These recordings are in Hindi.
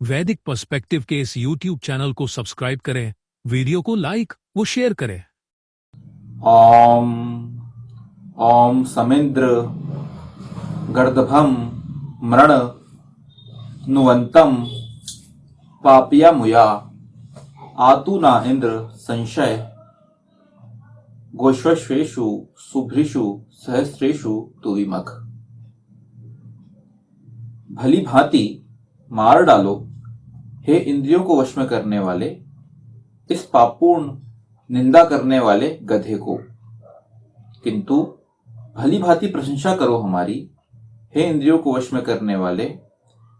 वैदिक पर्सपेक्टिव के इस YouTube चैनल को सब्सक्राइब करें, वीडियो को लाइक व शेयर करें। ओम ओम समिंद्र गर्दभम मृण नुवंतम पापिया मुया आतु ना इंद्र संशय गोश्वेषु सुभ्रिषु सहस्रेषु तुविमख। भली भांति मार डालो हे इंद्रियों को वश में करने वाले इस पापपूर्ण निंदा करने वाले गधे को, किंतु भली भांति प्रशंसा करो हमारी हे इंद्रियों को वश में करने वाले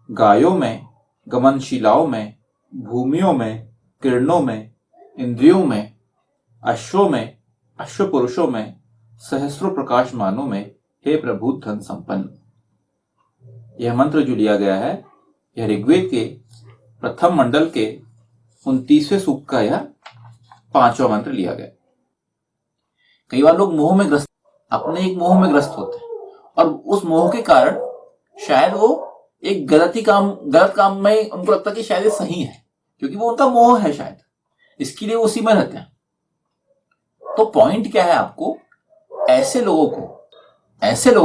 गायों में, गमनशिलाओं में, भूमियों में, किरणों में, इंद्रियों में, अश्वों में, अश्व पुरुषों में, सहस्रों प्रकाशमानों में, हे प्रभु धन संपन्न। यह मंत्र जो लिया गया है यह ऋग्वेद के प्रथम मंडल के 29वें सूक्त का यह 5वां मंत्र लिया गया। कई बार लोग मोह में ग्रस्त, अपने एक मोह में ग्रस्त होते हैं और उस मोह के कारण शायद वो एक गलत काम में उनको लगता है कि शायद ये सही है, क्योंकि वो उनका मोह है, शायद इसके लिए उसी में रहते हैं। तो पॉइंट क्या है, आपको ऐसे लोगों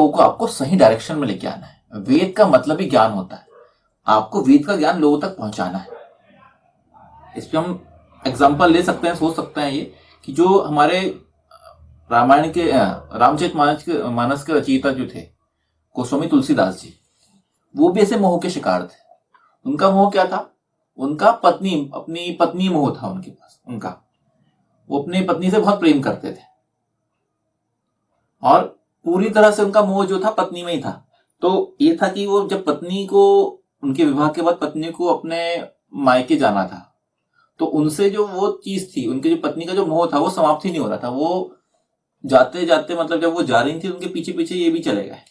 को आपको सही डायरेक्शन में लेके आना है। वेद का मतलब ही ज्ञान होता है, आपको वेद का ज्ञान लोगों तक पहुंचाना है। इस पे हम एग्जाम्पल ले सकते हैं, सोच सकते हैं ये कि जो हमारे रामायण के रामचरितमानस के रचयिता जो थे गोस्वामी तुलसीदास जी, वो भी ऐसे मोह के शिकार थे। उनका मोह क्या था? उनका अपनी पत्नी मोह था उनके पास। वो अपनी पत्नी से बहुत प्रेम करते थे और पूरी तरह से उनका मोह जो था पत्नी में ही था। तो ये था कि वो जब पत्नी को, उनके विवाह के बाद पत्नी को अपने मायके जाना था, तो उनसे जो वो चीज थी, उनकी जो पत्नी का जो मोह था वो समाप्त ही नहीं हो रहा था। वो जाते जाते, मतलब जब वो जा रही थी उनके पीछे पीछे ये भी चले गए,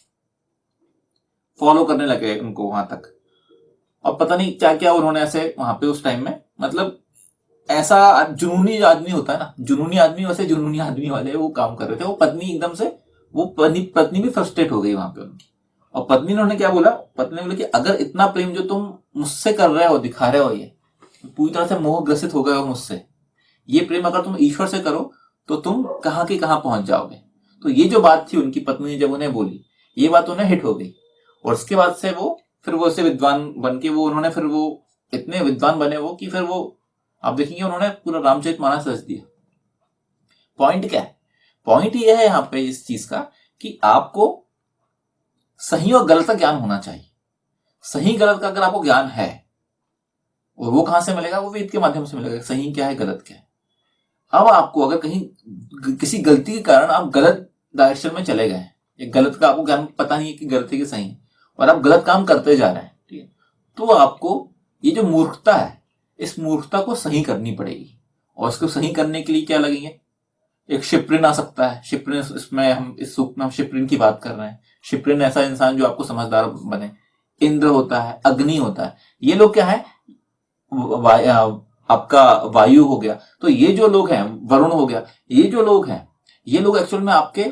फॉलो करने लगे उनको वहां तक। और पता नहीं क्या क्या उन्होंने ऐसे वहां पे उस टाइम में, मतलब ऐसा जुनूनी आदमी होता है ना, जुनूनी आदमी, वैसे जुनूनी आदमी वाले वो काम कर रहे थे। वो पत्नी एकदम से, वो पत्नी भी फ्रस्ट्रेट हो गई वहां पे उनकी। और पत्नी ने उन्होंने क्या बोला? पत्नी ने बोला कि अगर इतना प्रेम जो तुम मुझसे कर रहे हो, दिखा रहे हो, ये पूरी तरह से मोह ग्रसित हो गए हो मुझसे, ये प्रेम अगर तुम ईश्वर से करो तो तुम कहां के कहां पहुंच जाओगे। तो ये जो बात थी उनकी पत्नी ने जब उन्हें बोली, ये बात उन्हें हिट हो गई। और उसके बाद से वो ऐसे विद्वान बन के वो इतने विद्वान बने वो कि फिर वो, आप देखेंगे उन्होंने पूरा रामचरितमानस रच दिया। पॉइंट क्या है? पॉइंट ये है यहाँ पे इस चीज का कि आपको सही और गलत का ज्ञान होना चाहिए। सही गलत का अगर आपको ज्ञान है, और वो कहां से मिलेगा? वो वेद के माध्यम से मिलेगा, सही क्या है गलत क्या है। अब आपको अगर कहीं किसी गलती के कारण आप गलत डायरेक्शन में चले गए, एक गलत का आपको ज्ञान पता नहीं है कि गलत है कि सही है, और आप गलत काम करते जा रहे हैं, ठीक है, तो आपको ये जो मूर्खता है, इस मूर्खता को सही करनी पड़ेगी। और इसको सही करने के लिए क्या लगेंगे? एक शिप्रिन आ सकता है। शिप्रिन, इसमें हम इस सूक्त में हम शिप्रिन की बात कर रहे हैं। शिप्रिन ऐसा इंसान जो आपको समझदार बने। इंद्र होता है, अग्नि होता है, ये लोग क्या है? आपका वायु हो गया। तो ये जो लोग हैं, वरुण हो गया, ये जो लोग हैं, ये लोग एक्चुअल में आपके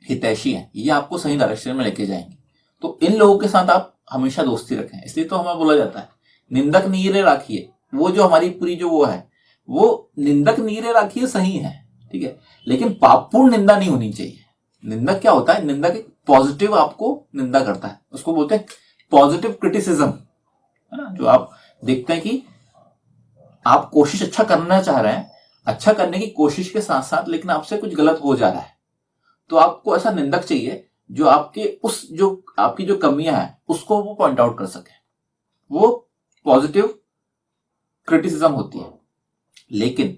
हितैषी हैं, ये आपको सही डायरेक्शन में लेके जाएंगे। तो इन लोगों के साथ आप हमेशा दोस्ती रखें। इसलिए तो हमें बोला जाता है निंदक नीरे राखिए। वो जो हमारी पूरी जो वो है, वो निंदक नीरे राखिए सही है, ठीक है, लेकिन पापपूर्ण निंदा नहीं होनी चाहिए। निंदक क्या होता है? निंदक एक पॉजिटिव आपको निंदा करता है, उसको बोलते हैं पॉजिटिव क्रिटिसिज्म, है ना। जो आप देखते हैं कि आप कोशिश अच्छा करना चाह रहे हैं, अच्छा करने की कोशिश के साथ साथ लेकिन आपसे कुछ गलत हो जा रहा है, तो आपको ऐसा निंदक चाहिए जो आपकी जो कमियां हैं उसको वो पॉइंट आउट कर सके। वो पॉजिटिव क्रिटिसिज्म होती है। लेकिन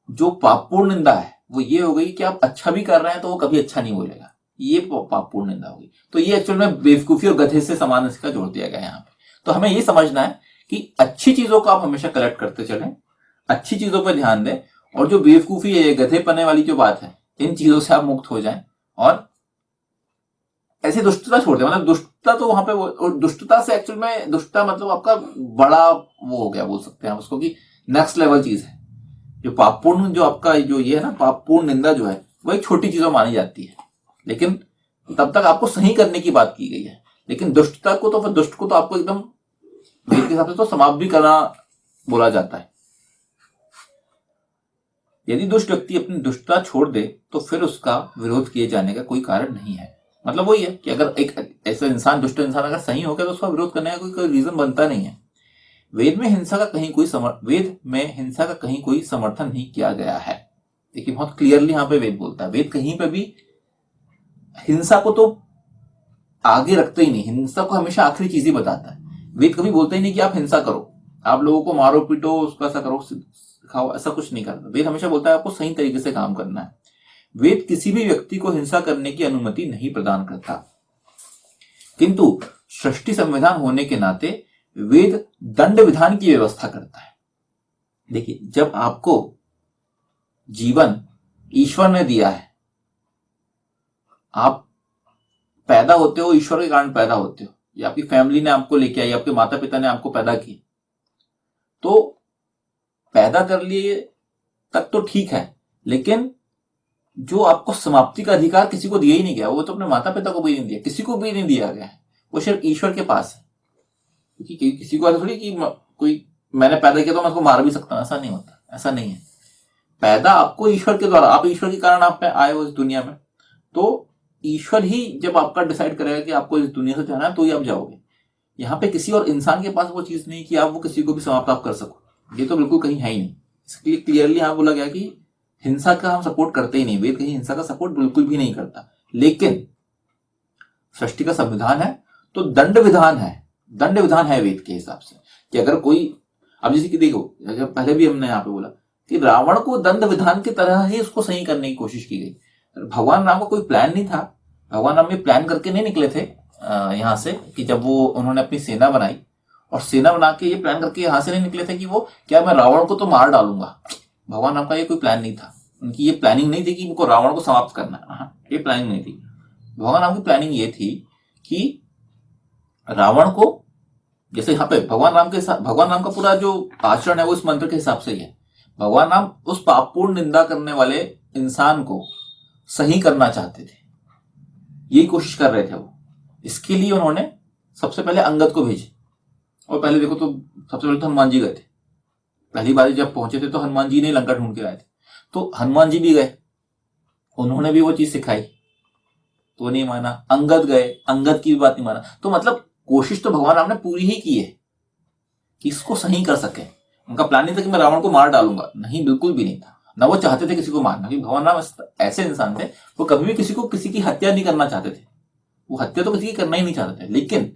जो पापपूर्ण निंदा है वो ये हो गई कि आप अच्छा भी कर रहे हैं तो वो कभी अच्छा नहीं बोलेगा, ये पापपूर्ण निंदा होगी। तो ये एक्चुअल में बेवकूफी और गधे से समान इसका जोड़ दिया गया यहाँ पे। तो हमें ये समझना है कि अच्छी चीजों को आप हमेशा कलेक्ट करते चलें, अच्छी चीजों पर ध्यान दें, और जो बेवकूफी है, गधे पने वाली जो बात है, इन चीजों से आप मुक्त हो जाएं और ऐसी दुष्टता छोड़ दें। मतलब दुष्टता तो वहां पे, दुष्टता से एक्चुअल में, दुष्टता मतलब आपका बड़ा वो हो गया, बोल सकते हैं आप उसको, कि नेक्स्ट लेवल चीज है। जो पापपूर्ण, जो आपका जो ये है ना, पापपूर्ण निंदा जो है, वो एक छोटी चीजों मानी जाती है, लेकिन तब तक आपको सही करने की बात की गई है। लेकिन दुष्टता को तो, फिर दुष्ट को तो आपको एकदम वेद के हिसाब से तो समाप्त भी करना बोला जाता है। यदि दुष्ट व्यक्ति अपनी दुष्टता छोड़ दे तो फिर उसका विरोध किए जाने का कोई कारण नहीं है। मतलब वही है कि अगर एक ऐसा इंसान, दुष्ट इंसान अगर सही हो गया तो उसका विरोध करने का कोई रीजन बनता नहीं है। वेद में हिंसा का कहीं कोई समर्थन नहीं किया गया है। देखिए बहुत क्लियरली यहाँ पे वेद बोलता है, वेद कहीं पे भी हिंसा को तो आगे रखते ही नहीं, हिंसा को हमेशा आखिरी चीज ही बताता है। वेद कभी बोलते ही नहीं कि आप हिंसा करो, आप लोगों को मारो पीटो, उसका ऐसा करो सिखाओ, ऐसा कुछ नहीं करता। वेद हमेशा बोलता है आपको सही तरीके से काम करना है। वेद किसी भी व्यक्ति को हिंसा करने की अनुमति नहीं प्रदान करता, किंतु सृष्टि संविधान होने के नाते वेद दंड विधान की व्यवस्था करता है। देखिए जब आपको जीवन ईश्वर ने दिया है, आप पैदा होते हो ईश्वर के कारण पैदा होते हो, या आपकी फैमिली ने आपको लेके आई, आपके माता पिता ने आपको पैदा किया, तो पैदा कर लिए तक तो ठीक है, लेकिन जो आपको समाप्ति का अधिकार किसी को दिया ही नहीं गया, वो तो अपने माता पिता को भी नहीं दिया, किसी को भी नहीं दिया गया है, वो सिर्फ ईश्वर के पास है। क्योंकि किसी को ऐसा थोड़ी कि कोई मैंने पैदा किया तो मैं उसको मार भी सकता हूं, ऐसा नहीं होता, ऐसा नहीं है। पैदा आपको ईश्वर के द्वारा, आप ईश्वर के कारण आप आए हो इस दुनिया में, तो ईश्वर ही जब आपका डिसाइड करेगा कि आपको इस दुनिया से जाना है तो ही आप जाओगे। यहाँ पे किसी और इंसान के पास वो चीज नहीं कि आप वो किसी को भी समाप्त आप कर सको, ये तो बिल्कुल कहीं है ही नहीं। इसलिए क्लियरली यहाँ बोला गया कि हिंसा का हम सपोर्ट करते ही नहीं, वेद कहीं हिंसा का सपोर्ट बिल्कुल भी नहीं करता। लेकिन सृष्टि का संविधान है तो दंड विधान है वेद के हिसाब से, कि अगर कोई, अब जैसे कि देखो पहले भी हमने यहाँ पे बोला कि रावण को दंड विधान की तरह ही उसको सही करने की कोशिश की गई। भगवान राम का कोई प्लान नहीं था, भगवान राम ये प्लान करके नहीं निकले थे यहाँ से, कि जब वो उन्होंने अपनी सेना बनाई और सेना बना के ये प्लान करके यहाँ से नहीं निकले थे कि वो क्या मैं रावण को तो मार डालूंगा। भगवान राम का ये कोई प्लान नहीं था, उनकी ये प्लानिंग नहीं थी कि इनको रावण को समाप्त करना है, ये प्लानिंग नहीं थी। भगवान राम की प्लानिंग ये थी कि रावण को, जैसे यहाँ पे भगवान राम का पूरा जो आचरण है वो इस मंत्र के हिसाब से ही है। भगवान राम उस पापपूर्ण निंदा करने वाले इंसान को सही करना चाहते थे, यही कोशिश कर रहे थे वो। इसके लिए उन्होंने सबसे पहले अंगद को भेजे, और पहले देखो तो सबसे पहले तो हनुमान जी गए थे। पहली बार जब पहुंचे थे तो हनुमान जी ने लंका ढूंढ के आए थे, तो हनुमान जी भी गए, उन्होंने भी वो चीज सिखाई तो नहीं माना। अंगद गए, अंगद की भी बात नहीं माना। तो मतलब कोशिश तो भगवान राम ने पूरी ही की है कि इसको सही कर सके। उनका प्लान नहीं था कि मैं रावण को मार डालूंगा, नहीं, बिल्कुल भी नहीं था, ना वो चाहते थे किसी को मारना। क्योंकि भगवान राम ऐसे इंसान थे, वो कभी भी किसी की हत्या नहीं करना चाहते थे, वो हत्या तो किसी की करना ही नहीं चाहते थे। लेकिन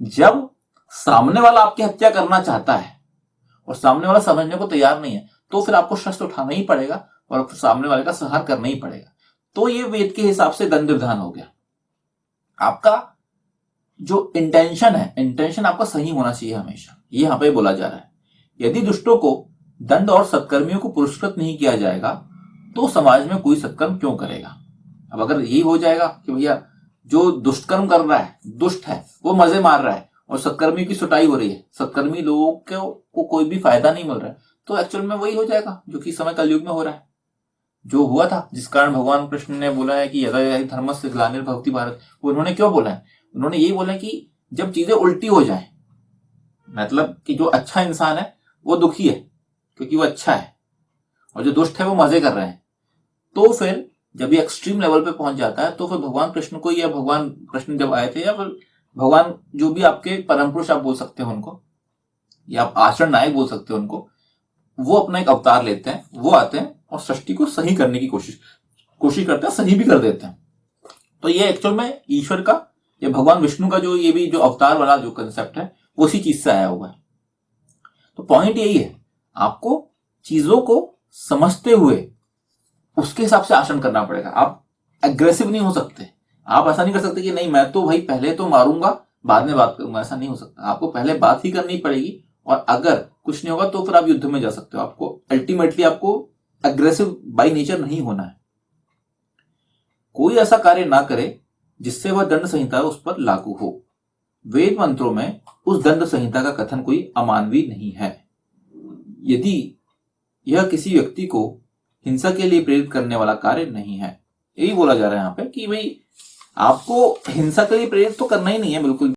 जब सामने वाला आपकी हत्या करना चाहता है और सामने वाला समझने को तैयार नहीं है, तो फिर आपको शस्त्र उठाना ही पड़ेगा और सामने वाले का संहार करना ही पड़ेगा। तो ये वेद के हिसाब से दंड विधान हो गया। आपका जो इंटेंशन है, इंटेंशन आपका सही होना चाहिए हमेशा, ये यहां पे बोला जा रहा है। यदि दुष्टों को दंड और सत्कर्मियों को पुरस्कृत नहीं किया जाएगा तो समाज में कोई सत्कर्म क्यों करेगा। अब अगर यही हो जाएगा कि भैया जो दुष्कर्म कर रहा है, दुष्ट है, वो मजे मार रहा है और सत्कर्मी की सुटाई हो रही है, सत्कर्मी लोगों को कोई भी फायदा नहीं मिल रहा है, तो एक्चुअल में वही हो जाएगा जो कि समय कलयुग में हो रहा है, जो हुआ था, जिस कारण भगवान कृष्ण ने बोला है कि यदा यदि धर्मस्य ग्लानिर्भवति भारत। वो उन्होंने क्यों बोला है? उन्होंने यही बोला है कि जब चीजें उल्टी हो जाए, मतलब कि जो अच्छा इंसान है वो दुखी है क्योंकि वो अच्छा है, और जो दुष्ट है वो मजे कर रहे हैं, तो फिर जब ये एक्सट्रीम लेवल पे पहुंच जाता है, तो फिर भगवान कृष्ण को, या भगवान कृष्ण जब आए थे, या फिर भगवान जो भी आपके परम पुरुष आप बोल सकते हो उनको, या आप आचरण नायक बोल सकते हो उनको, वो अपना एक अवतार लेते हैं, वो आते हैं और सृष्टि को सही करने की कोशिश करते हैं, सही भी कर देते हैं। तो ये एक्चुअल में ईश्वर का, या भगवान विष्णु का जो ये भी जो अवतार वाला जो कंसेप्ट है, वो उसी चीज से आया हुआ है। तो पॉइंट यही है, आपको चीजों को समझते हुए उसके हिसाब से आचरण करना पड़ेगा। आप एग्रेसिव नहीं हो सकते, आप ऐसा नहीं कर सकते कि नहीं मैं तो भाई पहले तो मारूंगा बाद में बात करूंगा, ऐसा नहीं हो सकता। आपको पहले बात ही करनी पड़ेगी, और अगर कुछ नहीं होगा तो फिर आप युद्ध में जा सकते हो। आपको अल्टीमेटली आपको एग्रेसिव बाय नेचर नहीं होना है। कोई ऐसा कार्य ना करे जिससे वह दंड संहिता उस पर लागू हो। वेद मंत्रों में उस दंड संहिता का कथन कोई अमानवीय नहीं है। यदि यह किसी व्यक्ति को हिंसा के लिए प्रेरित करने वाला कार्य नहीं है, यही बोला जा रहा है यहाँ पे कि भाई आपको हिंसा के लिए प्रेरित तो करना ही नहीं है बिल्कुल।